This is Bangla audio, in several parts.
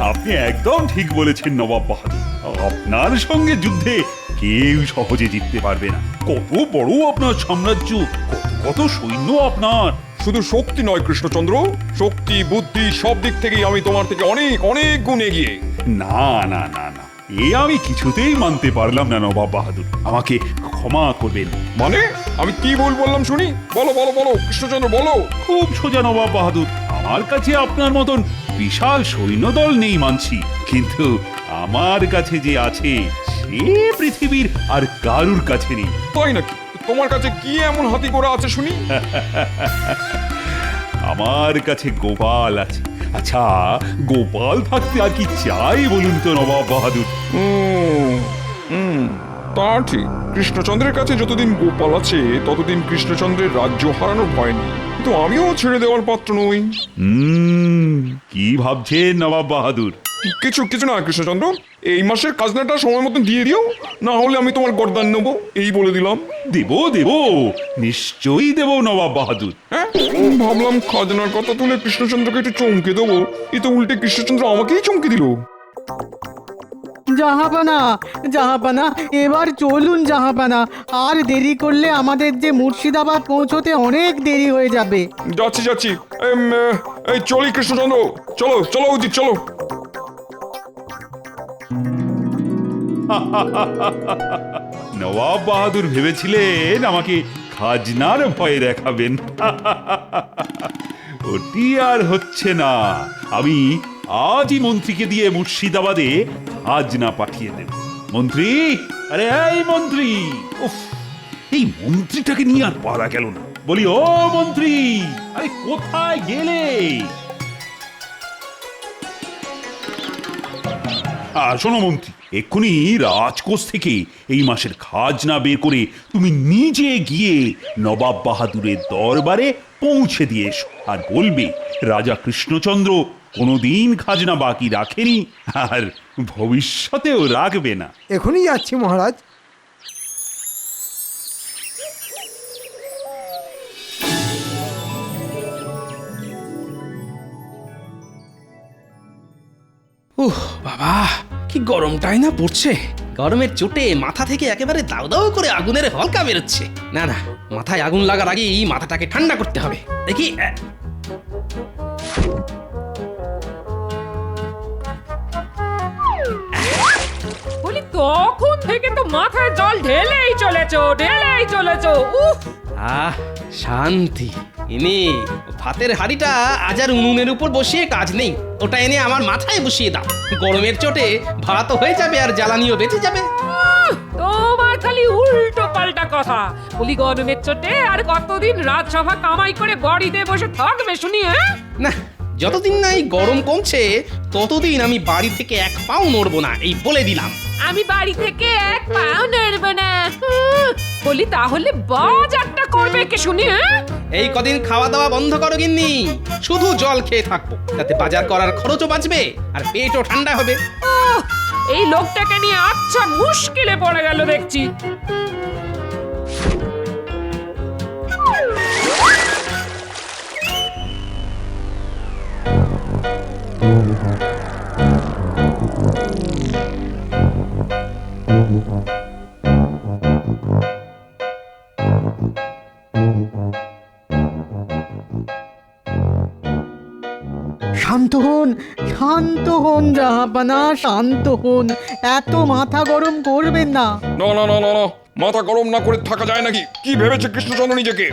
আপনি একদম ঠিক বলেছেন নবাব বাহাদুর। আপনার সঙ্গে যুদ্ধে কেউ সহজে জিততে পারবে না। কত বড় আপনার সাম্রাজ্য, কত কত সৈন্য আপনার। শুধু শক্তি নয় কৃষ্ণচন্দ্র, শক্তি বুদ্ধি সব দিক থেকেই আমি তোমার থেকে অনেক অনেক গুণ এগিয়ে। না না না না, এ আমি কিছুতেই মানতে পারলাম না নবাব বাহাদুর। আমাকে ক্ষমা করবেন। মানে আমি কি ভুল বললাম শুনি? বলো বলো বলো কৃষ্ণচন্দ্র বলো। খুব সোজা নবাব বাহাদুর, আমার কাছে আপনার মতন বিশাল সৈন্যদল নেই মানছি, কিন্তু আমার কাছে যে আছে সে পৃথিবীর আর কারুর কাছে নেই। তাই নাকি? তোমার কাছে কি এমন হাতি ঘোড়া আছে শুনি? আমার কাছে গোপাল আছে। আচ্ছা, গোপাল থাকতে আর কি চাই বলুন তো নবাব বাহাদুর? তা ঠিক, কৃষ্ণচন্দ্রের কাছে যতদিন গোপাল আছে ততদিন কৃষ্ণচন্দ্রের রাজ্য হারানোর ভয় নেই, কিন্তু আমিও ছেড়ে দেওয়ার পাত্র নই। কি ভাবছেন নবাব বাহাদুর? কিছু কিছু না কৃষ্ণচন্দ্র, এই মাসের খাজনাটা সময় মতো দিয়ে দিও, না হলে আমি তোমার গর্দান নেবো, এই বলে দিলাম। দেব দেব, নিশ্চয়ই দেব নবাব বাহাদুর। হ্যাঁ, ভাবলাম খাজনার কথা তুলে কৃষ্ণচন্দ্রকে একটু চমকে দেবো, এ তো উল্টে কৃষ্ণচন্দ্র আমাকেই চমকে দিল। জাহাপানা, জাহাপানা, এবার চলুন জাহাপানা। আর দেরি করলে আমাদের যে মুর্শিদাবাদ পৌঁছতে অনেক দেরি হয়ে যাবে। যাচ্ছি যাচ্ছি, এই চলি কৃষ্ণচন্দ্র, চলো চলো উচিত চলো। নবাব বাহাদুর ভেবেছিলেন আমাকে খাজনার ভয় দেখাবেন। ওটি আর হচ্ছে না। আমি আজই মন্ত্রীকে দিয়ে মুর্শিদাবাদে খাজনা পাঠিয়ে দেব। মন্ত্রী, আরে এই মন্ত্রী, উফ, এই মন্ত্রীটাকে নিয়ে আর পারা গেল না। বলি ও মন্ত্রী, আরে কোথায় গেলে? শোনো মন্ত্রী, এক্ষুনি রাজকোষ থেকে এই মাসের খাজনা বের করে তুমি নিজে গিয়ে নবাব বাহাদুরের দরবারে পৌঁছে দিয়ে এসো, আর বলবে রাজা কৃষ্ণচন্দ্র কোনোদিন খাজনা বাকি রাখেনি আর ভবিষ্যতেও রাখবে না। এখনই যাচ্ছি মহারাজ। উহ বাবা, কি গরমটাই না পড়ছে। গরমের চোটে মাথা থেকে একেবারে দাউ দাউ করে আগুনের হলকা বেরোচ্ছে। না না, মাথায় আগুন লাগার আগেই মাথাটাকে ঠান্ডা করতে হবে। দেখি, বলি তখন থেকে তো মাথায় জল ঢেলেই চলেছো। উফ, আহ, শান্তি। এনে ভাতের হাঁড়িটা আজ আর উনুনের উপর বসিয়ে কাজ নেই, ওটা এনে আমার মাথায় বসিয়ে দাও। গরমের চোটে ভাত হয়ে যাবে আর জ্বালানিও বেঁচে যাবে। তোমার খালি উল্টো পাল্টা কথা। বলি গরমের চোটে আর কতদিন রাজসভা কামাই করে বাড়িতে বসে থাকবে শুনি? না, যতদিন না এই গরম কমছে ততদিন আমি বাড়ি থেকে এক পাও নড়বো না, এই বলে দিলাম। আমি বাড়ি থেকে এক পাও নড়ব না। বলি তাহলে বাজারটা করবে কে শুনি? এই কদিন খাওয়া দাওয়া বন্ধ করো গিন্নি, শুধু জল খেয়ে থাকবো, তাতে বাজার করার খরচও বাঁচবে আর পেটও ঠান্ডা হবে। এই লোকটাকে নিয়ে আচ্ছা মুশকিলে পড়ে গেল দেখছি। শান্ত হন, শান্ত হন জাহাপানা, শান্ত হন। এত মাথা গরম করবেন না। না না না না না, মাথা গরম না করে থাকা যায় নাকি? কি ভেবেছে কৃষ্ণচন্দ্র নিজেকে?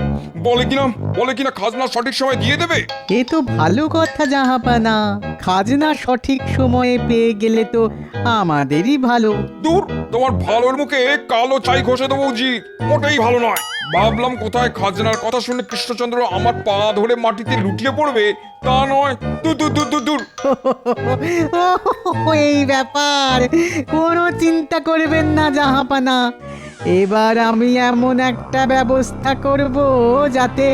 বলে কিনা খাজনা সঠিক সময় দিয়ে দেবে। এ তো ভালো কথা জাহাপানা, খাজনা সঠিক সময়ে পেয়ে গেলে তো আমাদেরই ভালো। দূর, তোমার ভালোর মুখে কালো ছাই ঘষে দেবো উচিত, মোটেই ভালো নয়। ভাবলাম কোথায় খাজনার কথা শুনে কৃষ্ণচন্দ্র আমার পা ধরে মাটিতে লুটিয়ে পড়বে, তা নয়। দূর দূর দূর দূর দূর। এই ব্যাপার, কোনো চিন্তা করবেন না জাহাপানা। এবার আমি এমন একটা ব্যবস্থা করব যাতে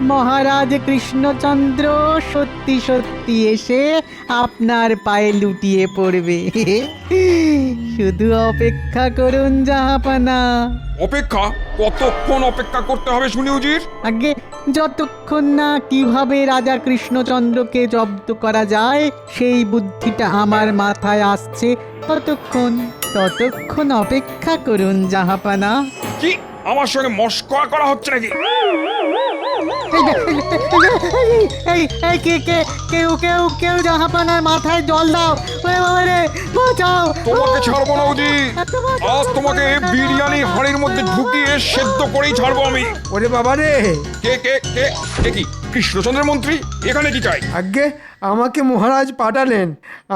মহারাজ কৃষ্ণচন্দ্র সত্যি সত্যি এসে আপনার পায়ে লুটিয়ে পড়বে। শুধু অপেক্ষা করুন জাহাপানা। অপেক্ষা? কতক্ষণ অপেক্ষা করতে হবে শুনি উজির? আগে যতক্ষণ না কিভাবে রাজা কৃষ্ণচন্দ্রকে জব্দ করা যায় সেই বুদ্ধিটা আমার মাথায় আসছে ততক্ষণ অপেক্ষা করুন জাহাপানা। কি আমার সঙ্গে মস্করা করা হচ্ছে নাকি? কেউ জাহাপানার মাথায় জল দাও, ওরে বাবা রে, বাঁচাও। তোমাকে ছাড়বো না উজির, আজ তোমাকে বিরিয়ানি হাঁড়ির মধ্যে ঢুকিয়ে সেদ্ধ করেই ছাড়বো আমি। ওরে বাবা রে, কে কে কে কে কি কৃষ্ণচন্দ্রের মন্ত্রী? এখানে কি চাই? আগে আমাকে মহারাজ পাঠালেন,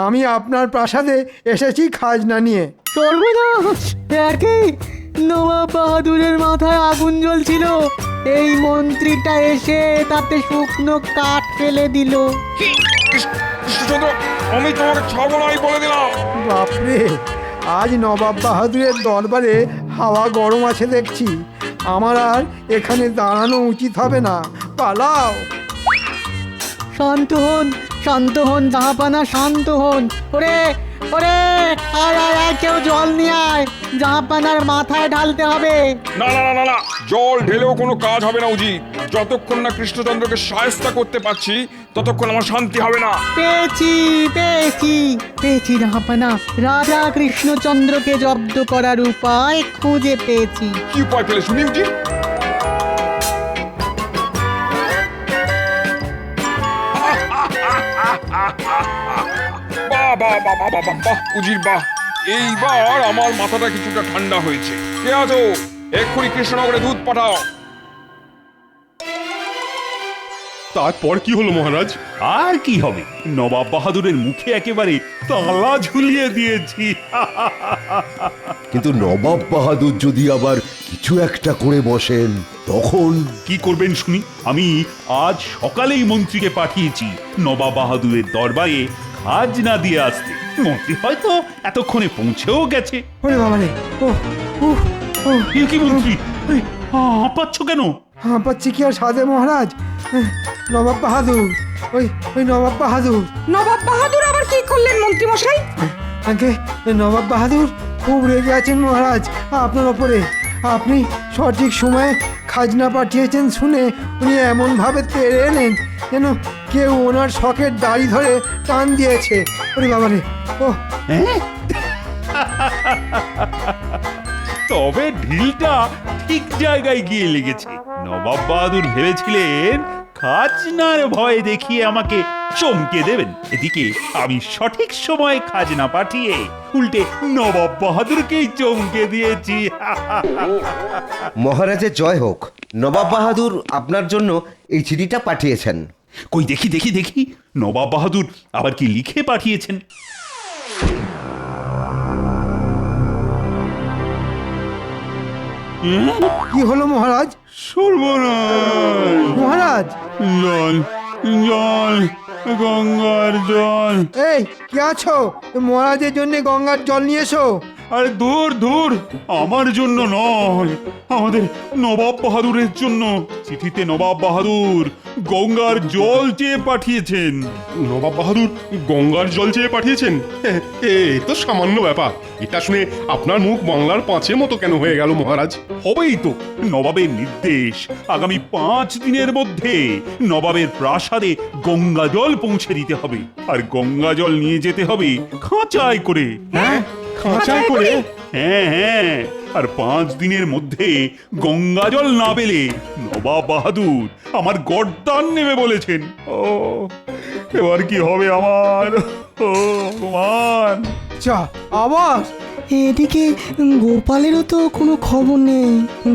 আমি আপনার প্রাসাদে এসেছি খাজনা নিয়ে। সর্বনাশ, একই নবাব বাহাদুরের মাথায় আগুন জ্বলছিল, এই মন্ত্রীটা এসে তাতে শুকনো কাঠ ফেলে দিল। কি কৃষ্ণচন্দ্র, আমি তোমাকে ছাড়বো না, আমি বলে দিলাম। বাপরে, আজ নবাব বাহাদুরের দরবারে হাওয়া গরম আছে দেখছি। আমার আর এখানে দাঁড়ানো উচিত হবে না, পালাও। শান্ত হন জাহাপানা, শান্ত হন। ওরে ওরে, আয় আয় আয়, কেউ জল নিয়ে আয়, জাহাপানার মাথায় ঢালতে হবে। না না না না না, জল ঢেলেও কোনো কাজ হবে না উজির। যতক্ষণ না কৃষ্ণচন্দ্রকে শায়েস্তা করতে পারছি ততক্ষণ আমার শান্তি হবে না। পেয়েছি জাহাপানা, রাজা কৃষ্ণচন্দ্রকে জব্দ করার উপায় খুঁজে পেয়েছি। কি উপায় পেলে শুনি উজির? বাহ বাহ বাহ বাহ বাহ বাহ উজির বাহ, এইবার আমার মাথাটা কিছুটা ঠান্ডা হয়েছে। কে আছো? এক্ষুনি কৃষ্ণনগরে দুধ পাঠাও। তারপর কি হলো মহারাজ? আর কি হবে, নবাব বাহাদুরের মুখে একেবারে তালা ঝুলিয়ে দিয়েছি। কিন্তু নবাব বাহাদুর যদি আবার কিছু একটা করে বসেন তখন? কি করবেন শুনি? আমি আজ সকালেই মন্ত্রীকে পাঠিয়েছি নবাব বাহাদুরের দরবারে খাজনা দিয়ে আসতে। মন্ত্রী হয়তো এতক্ষণে পৌঁছেও গেছে। ওরে বাবা রে, ও উহ ও এ কি মন্ত্রী, হাঁপাচ্ছ কেন? হাঁপাচ্ছি কি আর সাধে মহারাজ? নবাব বাহাদুর, ওই নবাব বাহাদুর। নবাব বাহাদুর আবার কি করলেন মন্ত্রী মশাই? আগে নবাব বাহাদুর খুব রেগে আছেন মহারাজ আপনার ওপরে। আপনি সঠিক সময়ে খাজনা পাঠিয়েছেন শুনে উনি এমনভাবে তেড়ে এলেন যেন কেউ ওনার শখের দাড়ি ধরে টান দিয়েছে। ওরে বাবা রে, ও হ্যাঁ? তবে ঢিলটা ঠিক জায়গায় গিয়ে লেগেছে। নবাব বাহাদুর ভেবেছিলেন খাজনার ভয় দেখিয়ে আমাকে চমকে দেবেন, এদিকে আমি সঠিক সময়ে খাজনা পাঠিয়ে উল্টে নবাব বাহাদুরকেই চমকে দিয়েছি। মহারাজের জয় হোক। নবাব বাহাদুর আপনার জন্য এই চিঠিটা পাঠিয়েছেন। কই দেখি দেখি দেখি, নবাব বাহাদুর আবার কি লিখে পাঠিয়েছেন? কি হলো মহারাজ? সর্বনাশ! মহারাজ, জল জল, গঙ্গার জল। এই কি আছো? মহারাজের জন্য গঙ্গার জল নিয়ে এসো। আরে দূর দূর, আমার জন্য নয়, আমাদের নবাব বাহাদুরের জন্য। চিঠিতে নবাব বাহাদুর গঙ্গার জল চেয়ে পাঠিয়েছেন। নবাব বাহাদুর গঙ্গার জল চেয়ে পাঠিয়েছেন? এ তো সামান্য ব্যাপার। এটা শুনে আপনার মুখ বাংলার পাঁচের মতো কেন হয়ে গেল মহারাজ? হবেই তো, নবাবের নির্দেশ আগামী 5 দিনের মধ্যে নবাবের প্রাসাদে গঙ্গা জল পৌঁছে দিতে হবে, আর গঙ্গা জল নিয়ে যেতে হবে খাঁচায় করে। হ্যাঁ, খাঁচায় করে? হ্যাঁ হ্যাঁ, আর 5 দিনের মধ্যে গঙ্গা জল না পেলে নবাব বাহাদুর আমার গর্দান নেবে বলেছেন। ও এবার কি হবে আমার? ও ভগবান! চা আবার এদিকে গোপালেরও তো কোনো খবর নেই।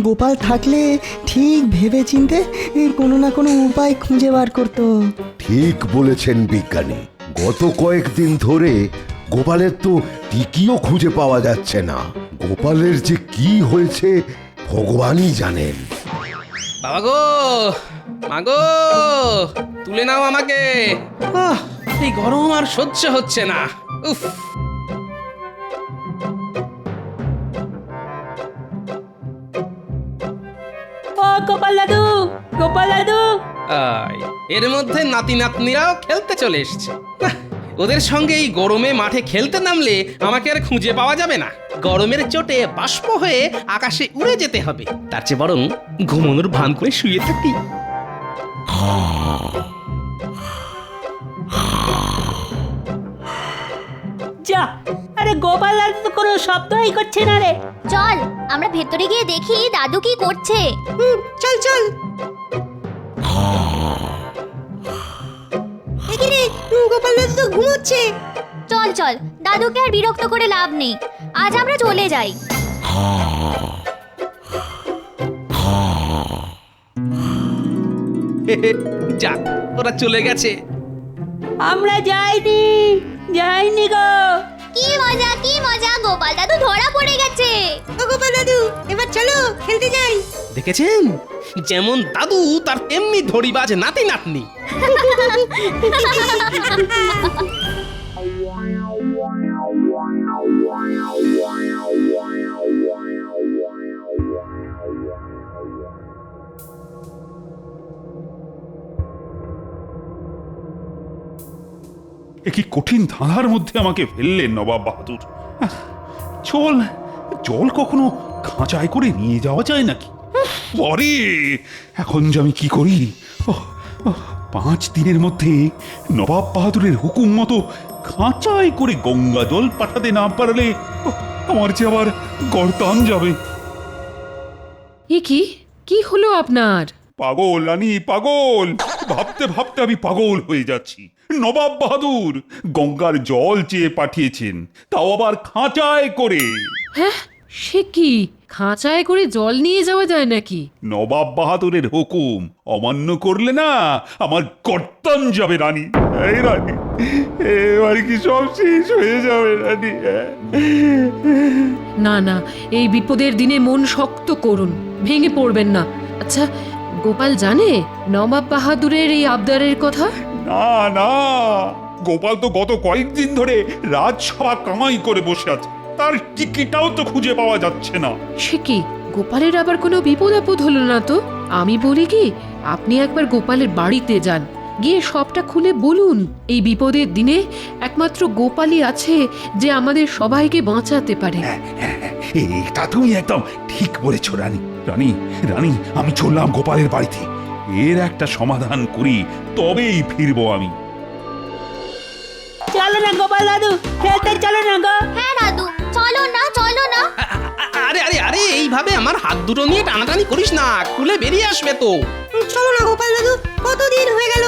গোপাল থাকলে ঠিক ভেবে চিনতে কোনো না কোনো উপায় খুঁজে বার করতো। ঠিক বলেছেন বিজ্ঞানী, গত কয়েকদিন ধরে গোপালের তো টিকিও খুঁজে পাওয়া যাচ্ছে না। গোপালের যে কি হয়েছে ভগবানই জানেন। বাবা গো, মাগো, তুলে নাও আমাকে। এই গরম আর সহ্য হচ্ছে না। উফ! ও গোপাল দাদু, গোপাল দাদু। এর মধ্যে নাতি নাতনিরাও খেলতে চলে এসছে। ওদের সঙ্গে এই গরমে মাঠে খেলতে নামলে আমাকে আর খুঁজে পাওয়া যাবে না। গরমের চোটে বাষ্প হয়ে আকাশে উড়ে যেতে হবে, তার চেয়ে বরং ঘুমানোর ভান করে শুয়ে থাকি। যা, আরে গোপাল দাদু তো কোনো শব্দই করছে না রে। চল আমরা ভেতরে গিয়ে দেখি দাদু কি করছে। চল চল। এখানে গোপাল দাদু তো ঘুমোচ্ছে। চল চল, দাদুকে আর বিরক্ত করে লাভ নেই, আজ আমরা চলে যাই। যাক, ওরা চলে গেছে। আমরা যাইনি গো। কি মজা, গোপাল দাদু ধরা পড়ে গেছে। ও গোপাল দাদু, এবার চলো খেলতে যাই। দেখেছেন, যেমন দাদু তার তেমনি ধরিবাজ নাতি নাতনি। এ কি কঠিন ধাঁধার মধ্যে আমাকে ফেললেন নবাব বাহাদুর। চল, জল কখনো খাঁচায় করে নিয়ে যাওয়া যায় নাকি? পরে এখন যে আমি কি করি? 5 দিনের মধ্যে নবাব বাহাদুরের হুকুম মতো খাঁচায় করে গঙ্গা জল পাঠাতে না পারলে আমার যে আবার গর্তান যাবে। এ কি হলো আপনার? পাগল রানী, পাগল। ভাবতে ভাবতে আমি পাগল হয়ে যাচ্ছি। নবাব বাহাদুর গঙ্গার জল চেয়ে পাঠিয়েছেন, তাও আবার খাঁচায় করে। হ্যাঁ, সে কি? খাঁচায় করে জল নিয়ে যাওয়া যায় নাকি? নবাব বাহাদুরের হুকুম অমান্য করলে না আমার গর্তান যাবে রানী। এই রানী, এবার কি সব শেষ হয়ে যাবে রানী? না, এই বিপদের দিনে মন শক্ত করুন, ভেঙে পড়বেন না। আচ্ছা, গোপাল জানে নবাব বাহাদুরের এই আবদারের কথা? না না, গোপাল তো গত কয়েকদিন ধরে রাজসভা কামাই করে বসে আছে, তার টিকিটাও তো খুঁজে পাওয়া যাচ্ছে না। সে কি, গোপালের আবার কোনো বিপদ আপদ হলো না তো? আমি বলি কি, আপনি একবার গোপালের বাড়িতে যান, গিয়ে সবটা খুলে বলুন। এই বিপদের দিনে একমাত্র গোপালই আছে যে আমাদের সবাইকে বাঁচাতে পারে। এটা তুমি একদম ঠিক বলেছ রানী। রানী রানী, আমি চললাম গোপালের বাড়িতে। এর একটা সমাধান করি, তবেই ফিরবো আমি। চলো না গোপাল দাদু, খেলতে চলো না গো। হ্যাঁ দাদু, চলো না। আরে আরে আরে, এইভাবে আমার হাত দুটো নিয়ে টানাটানি করিস না, খুলে বেরিয়ে আসবে তো। চলো না গোপাল দাদু, কতদিন হয়ে গেল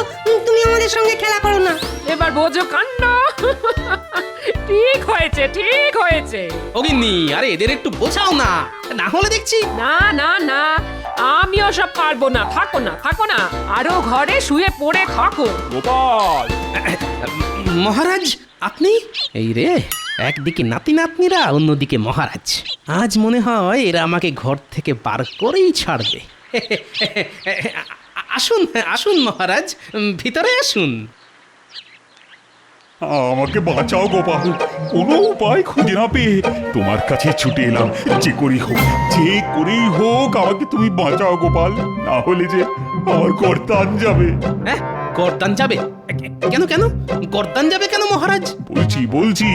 তুমি আমাদের সঙ্গে খেলা করো না। এবার বোঝো কাণ্ড। ঠিক হয়েছে। ওগিন্নি, আরে এদের একটু বোঝাও না, না হলে দেখছি। না, আমিও সব পারবো না। থাকো না, আরো ঘরে শুয়ে পড়ে থাকো। গোপাল! মহারাজ, আপনি? এই রে, একদিকে নাতি নাতনিরা, অন্যদিকে মহারাজ। আজ মনে হয় এরা আমাকে ঘর থেকে বার করেই ছাড়বে। আসুন মহারাজ, ভিতরে আসুন। আমাকে বাঁচাও গোপাল, কোনো উপায় খুঁজে না পেয়ে তোমার কাছে ছুটে এলাম। যে করেই হোক আমাকে তুমি বাঁচাও গোপাল, না হলে যে আমার গর্দান যাবে। হ্যাঁ, গর্দান যাবে? কেন গর্দান যাবে কেন মহারাজ? বলছি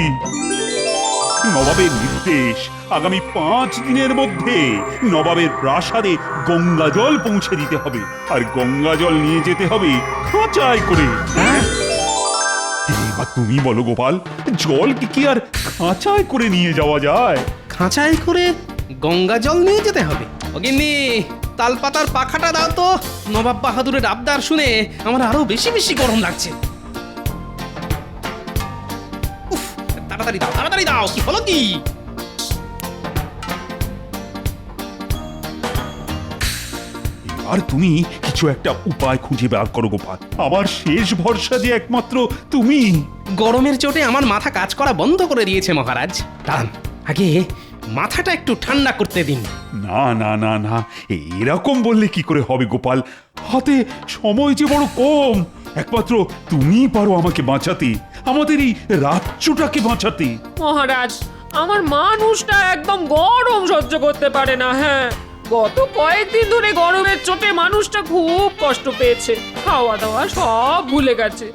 নবাবের নির্দেশ, আগামী 5 দিনের মধ্যে নবাবের প্রাসাদে গঙ্গা জল পৌঁছে দিতে হবে, আর গঙ্গা জল নিয়ে যেতে হবে খাঁচায় করে। এবার তুমি বলো গোপাল, জল কি আর খাঁচায় করে নিয়ে যাওয়া যায়? খাঁচায় করে গঙ্গা জল নিয়ে যেতে হবে? ওগিন্নি, তালপাতার পাখাটা দাও তো। নবাব বাহাদুরের আবদার শুনে আমার আরো বেশি গরম লাগছে। উফ, তাড়াতাড়ি দাও, কি হলো কি? আর তুমি কিছু একটা উপায় খুঁজে বার করো গোপাল, আমার শেষ ভরসা যে একমাত্র তুমি। গরমের চোটে আমার মাথা কাজ করা বন্ধ করে দিয়েছে মহারাজ। দাঁড়ান, আগে মাথাটা একটু ঠান্ডা করতে দিন। না, এরকম বললে কি করে হবে গোপাল? হাতে সময় যে বড় কম। একমাত্র তুমিই পারো আমাকে বাঁচাতে, আমাদের এই রাজ্যটাকে বাঁচাতে। মহারাজ, আমার মানুষটা একদম গরম সহ্য করতে পারে না। হ্যাঁ, গত কয়েকদিন ধরে গরমের চোটে মানুষটা খুব কষ্ট পেয়েছে, খাওয়া দাওয়া সব ভুলে গেছে।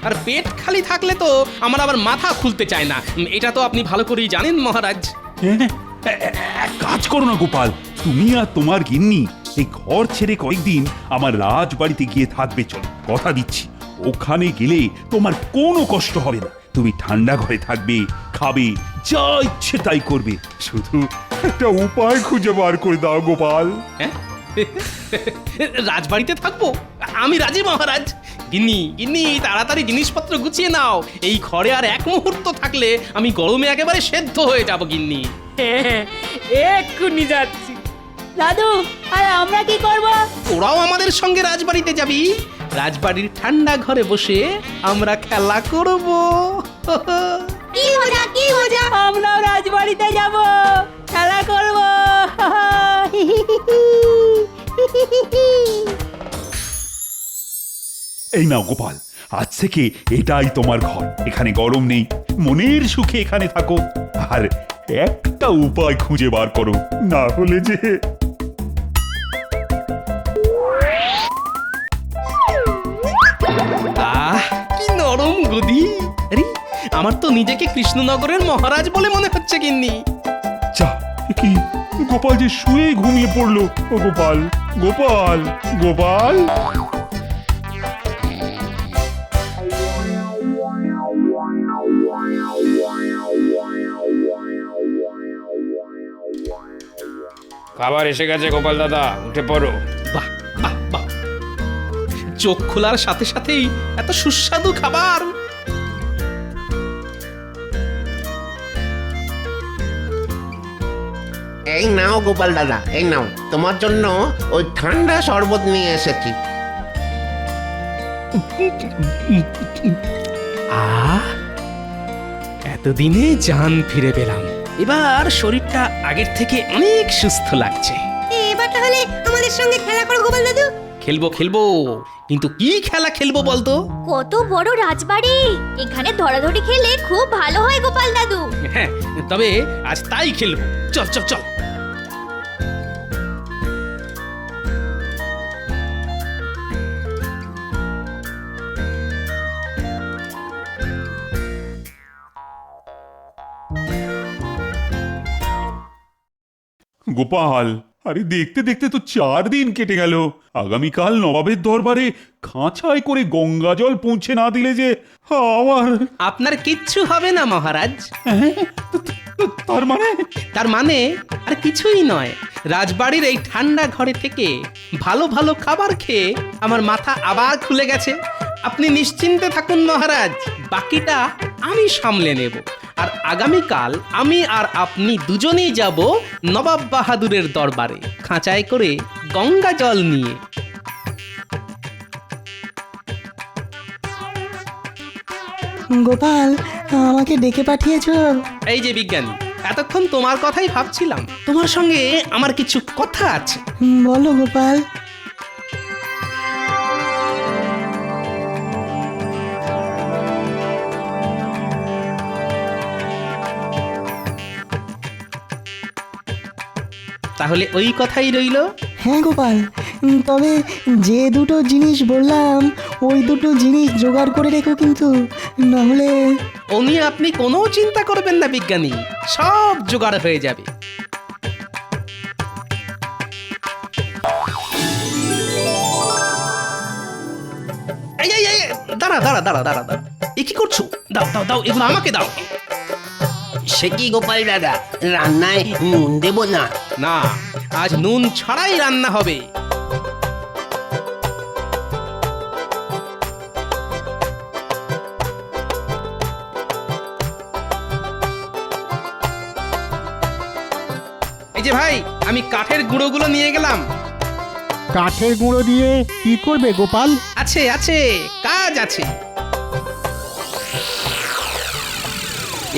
আর পেট খালি থাকলে তো আমার আবার মাথা খুলতে চায় না। এটা তো আপনি ভালো করেই জানেন মহারাজ। এক কাজ করো না গোপাল, তুমি আর তোমার গিন্নি এই ঘর ছেড়ে কয়েকদিন আমার রাজবাড়িতে গিয়ে থাকবে। চলো, কথা দিচ্ছি ওখানে গেলে তোমার কোনো কষ্ট হবে না। তুমি ঠান্ডা ঘরে থাকবে, খাবে, যা ইচ্ছে তাই করবে। শুধু একটা উপায় খুঁজে বার করে দাও গোপাল। হ্যাঁ, রাজবাড়িতে থাকবো? আমি রাজি মহারাজ। গিন্নি গিন্নি, তাড়াতাড়ি জিনিসপত্র গুছিয়ে নাও। এই ঘরে আর এক মুহূর্ত থাকলে আমি গরমে একেবারে সেদ্ধ হয়ে যাব গিন্নি। এক্ষুনি যাচ্ছি। দাদু, আর আমরা কি করব? ওরাও আমাদের সঙ্গে রাজবাড়িতে যাবি। রাজবাড়ির ঠান্ডা ঘরে বসে আমরা খেলা করব। কি মজা, কি মজা! আমরাও রাজবাড়িতে যাব, খেলা করব। এই নাও গোপাল, আজ থেকে এটাই তোমার ঘর। এখানে গরম নেই, মনের সুখে এখানে থাকো। আর একটা উপায় খুঁজে বার করো, না হলে যে আহ, কি নরম গদি! আরে, আমার তো নিজেকে কৃষ্ণনগরের মহারাজ বলে মনে হচ্ছে গিন্নি। যা, কি গোপাল যে শুয়ে ঘুমিয়ে পড়লো। ও গোপাল, গোপাল, গোপাল! খাবার এসে গেছে গোপাল দাদা, উঠে পড়ো। বাহ বাহ বাহ, চোখ খোলার সাথে সাথেই এত সুস্বাদু খাবার। এই নাও গোপাল দাদা, এই নাও, তোমার জন্য ওই ঠান্ডা শরবত নিয়ে এসেছি। আহ, এতদিনে জান ফিরে পেলাম। এবার শরীরটা আগের থেকে অনেক সুস্থ লাগছে। এবার তাহলে আমাদের সঙ্গে খেলা করো গোপাল দাদু। খেলবো খেলবো, কিন্তু কি খেলা খেলবো বলতো? কত বড় রাজবাড়ি, এখানে ধরাধরি খেলে খুব ভালো হয় গোপাল দাদু। হ্যাঁ, তবে আজ তাই খেলবো। চল চল চল। গোপাল, আরে দেখতে দেখতে তো 4 দিন কেটে গেল। আগামীকাল নবাবের দরবারে খাঁচায় করে গঙ্গা জল পৌঁছে না দিলে যে আমার... আপনার কিচ্ছু হবে না মহারাজ। তার মানে? তার মানে আর কিছুই নয়। রাজবাড়ির এই ঠান্ডা ঘরে থেকে ভালো ভালো খাবার খেয়ে আমার মাথা আবার খুলে গেছে। আপনি নিশ্চিন্তে থাকুন মহারাজ, বাকিটা আমি সামলে নেব। আর আগামীকাল আমি আর আপনি দুজনেই যাব নবাব বাহাদুরের দরবারে, খাঁচায় করে গঙ্গা জল নিয়ে। গোপাল, আমাকে ডেকে পাঠিয়েছো? এই যে বিজ্ঞানী, এতক্ষণ তোমার কথাই ভাবছিলাম। তোমার সঙ্গে আমার কিছু কথা আছে। বলো গোপাল। তাহলে ওই কথাই রইল। হ্যাঁ গোপাল, তবে যে দুটো জিনিস বললাম ওই দুটো জিনিস জোগাড় করে রেখো কিন্তু, নাহলে... ও নিয়ে আপনি কোনো চিন্তা করবেন না বিজ্ঞানী, সব জোগাড় হয়ে যাবে। এই এই এই, দাঁড়া দাঁড়া দাঁড়া দাঁড়া দাঁড়া, এ কি করছো? দাও দাও দাও, এগুলো আমাকে দাও। সে কি গোপাল দাদা, রান্নায় নুন দেব না? না, আজ নুন ছাড়াই রান্না হবে। এই যে ভাই, আমি কাঠের গুঁড়োগুলো নিয়ে গেলাম। কাঠের গুঁড়ো দিয়ে কি করবে গোপাল? আছে আছে, কাজ আছে।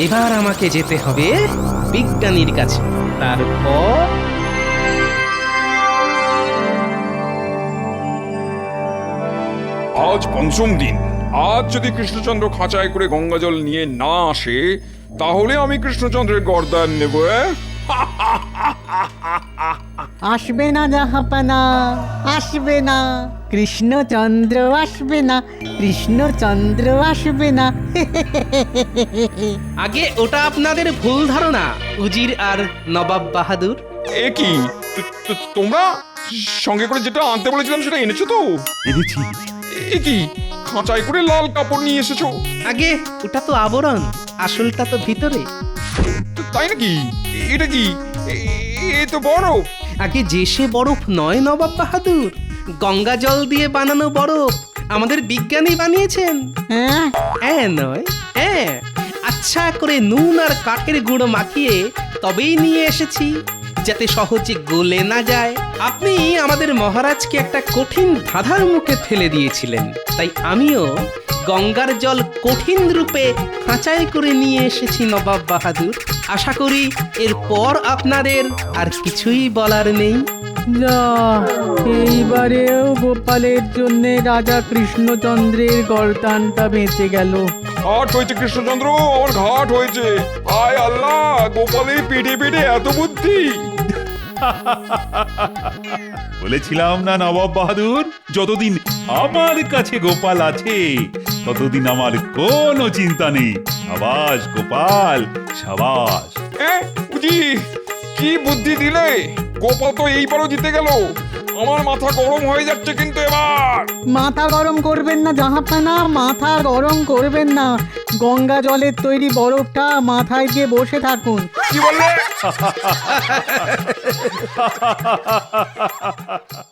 এবার আমাকে যেতে হবে বিজ্ঞানীর কাছে। তারপর আজ পঞ্চম দিন। আজ যদি কৃষ্ণচন্দ্র খাঁচায় করে গঙ্গা জল নিয়ে না আসে, তাহলে আমি কৃষ্ণচন্দ্রের গর্দান নেব। আসবে না জাহাপানা, আসবে না কৃষ্ণচন্দ্র, আসবে না কৃষ্ণচন্দ্র, আসবে না। আগে ওটা আপনাদের ভুল ধারণা উজির আর নবাব বাহাদুর। এ কি তোমরা সঙ্গে করে যেটা আনতে বলেছিলাম সেটা এনেছো তো? এনেছি। এ কি খাঁচায় করে লাল কাপড় নিয়ে এসেছো? আগে ওটা তো আবরণ, আসলটা তো ভিতরে। তাই নাকি? এটা কি? এ তো বরফ। আগে যে সে বরফ নয় নবাব বাহাদুর, গঙ্গা জল দিয়ে বানানো বরফ। আমাদের বিজ্ঞানী বানিয়েছেন। হ্যাঁ নয় হ্যাঁ, আচ্ছা করে নুন আর কাঠের গুঁড়ো মাখিয়ে তবেই নিয়ে এসেছি, যাতে সহজে গলে না যায়। আপনি আমাদের মহারাজকে একটা কঠিন ধাঁধার মুখে ফেলে দিয়েছিলেন, তাই আমিও গঙ্গার জল কঠিন রূপে খাঁচায় করে নিয়ে এসেছি নবাব বাহাদুর। আশা করি এরপর আপনাদের আর কিছুই বলার নেই। যা, এইবারেও গোপালের জন্য রাজা কৃষ্ণচন্দ্রের গর্দানটা বেঁচে গেল। ঘাট হয়েছে কৃষ্ণচন্দ্র, আমার ঘাট হয়েছে। আয় আল্লাহ, গোপালের পেটে পেটে এত বুদ্ধি। বলেছিলাম না নবাব বাহাদুর, যতদিন আমার কাছে গোপাল আছে ততদিন আমার কোনো চিন্তা নেই। সাবাস গোপাল, সাবাস। কি বুদ্ধি দিলে! গোপাল তো এইবারও জিতে গেল। আমার মাথা গরম হয়ে যাচ্ছে কিন্তু এবার। মাথা গরম করবেন না জাহাপানা, মাথা গরম করবেন না। গঙ্গা জলের তৈরি বরফটা মাথায় দিয়ে বসে থাকুন। কি বললে?